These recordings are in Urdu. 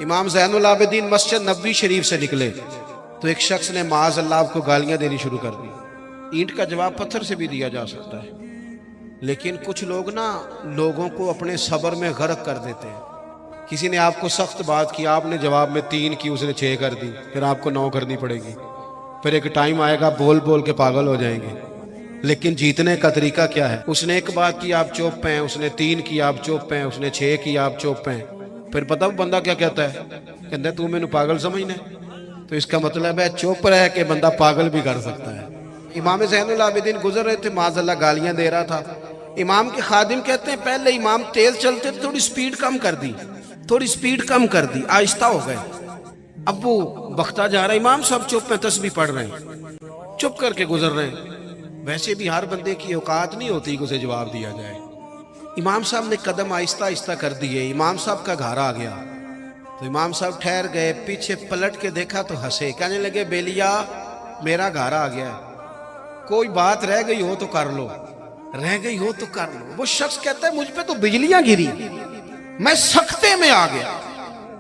امام زین العابدین مسجد نبوی شریف سے نکلے تو ایک شخص نے معاذ اللہ آپ کو گالیاں دینی شروع کر دی۔ اینٹ کا جواب پتھر سے بھی دیا جا سکتا ہے، لیکن کچھ لوگ نا لوگوں کو اپنے صبر میں غرق کر دیتے ہیں۔ کسی نے آپ کو سخت بات کی، آپ نے جواب میں 3 کی، اس نے 6 کر دی، پھر آپ کو 9 کرنی پڑے گی۔ پھر ایک ٹائم آئے گا بول بول کے پاگل ہو جائیں گے۔ لیکن جیتنے کا طریقہ کیا ہے؟ اس نے ایک بات کی، آپ چپ ہیں، اس نے 3 کی، آپ چپ ہیں، اس نے 6 کی، آپ چپ ہیں۔ پھر پتہ بندہ کیا کہتا ہے؟ کہتا ہے تو میں نے پاگل سمجھنا ہے؟ تو اس کا مطلب ہے چپ رہ کے بندہ پاگل بھی کر سکتا ہے۔ امام زین العابدین گزر رہے تھے، معاذ اللہ گالیاں دے رہا تھا۔ امام کے خادم کہتے ہیں پہلے امام تیز چلتے تھے، تھوڑی سپیڈ کم کر دی، تھوڑی سپیڈ کم کر دی، آہستہ ہو گئے۔ اب وہ بختہ جا رہا ہے، امام صاحب چپ ہیں، تسبیح پڑھ رہے ہیں، چپ کر کے گزر رہے ہیں۔ ویسے بھی ہر بندے کی اوقات نہیں ہوتی کہ اسے جواب دیا جائے۔ امام صاحب نے قدم آہستہ آہستہ کر دیے، امام صاحب کا گھر آ گیا تو امام صاحب ٹھہر گئے، پیچھے پلٹ کے دیکھا تو ہنسے، کہنے لگے بیلیا میرا گھر آ گیا ہے، کوئی بات رہ گئی ہو تو کر لو، رہ گئی ہو تو کر لو۔ وہ شخص کہتا ہے مجھ پہ تو بجلیاں گری، میں سکتے میں آ گیا۔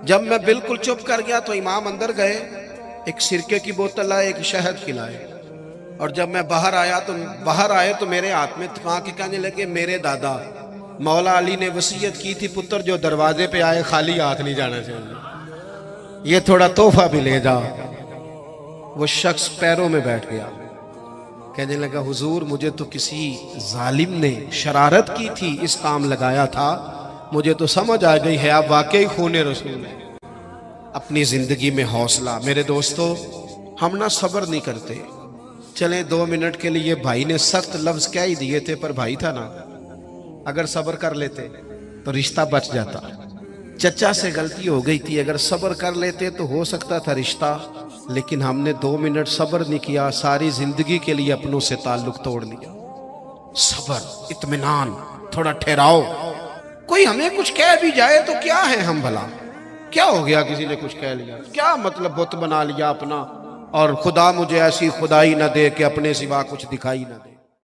جب میں بالکل چپ کر گیا تو امام اندر گئے، ایک سرکے کی بوتل لائے، ایک شہد کھلائے، اور جب میں باہر آئے تو میرے ہاتھ میں تھما کے کہنے لگے میرے دادا مولا علی نے وصیت کی تھی پتر جو دروازے پہ آئے خالی ہاتھ نہیں جانا چاہیے، یہ تھوڑا تحفہ بھی لے جا۔ وہ شخص پیروں میں بیٹھ گیا، کہنے لگا حضور مجھے تو کسی ظالم نے شرارت کی تھی، اس کام لگایا تھا، مجھے تو سمجھ آ گئی ہے آپ واقعی خون رسول ہیں۔ اپنی زندگی میں حوصلہ۔ میرے دوستو ہم نہ صبر نہیں کرتے۔ چلیں 2 منٹ کے لیے بھائی نے سخت لفظ کہہ ہی دیے تھے، پر بھائی تھا نا، اگر صبر کر لیتے تو رشتہ بچ جاتا۔ چچا سے غلطی ہو گئی تھی، اگر صبر کر لیتے تو ہو سکتا تھا رشتہ، لیکن ہم نے 2 منٹ صبر نہیں کیا، ساری زندگی کے لیے اپنوں سے تعلق توڑ لیا۔ صبر، اطمینان، تھوڑا ٹھہراؤ۔ کوئی ہمیں کچھ کہہ بھی جائے تو کیا ہے ہم بھلا، کیا ہو گیا کسی نے کچھ کہہ لیا، کیا مطلب بت بنا لیا اپنا، اور خدا مجھے ایسی خدائی نہ دے کہ اپنے سوا کچھ دکھائی نہ دے۔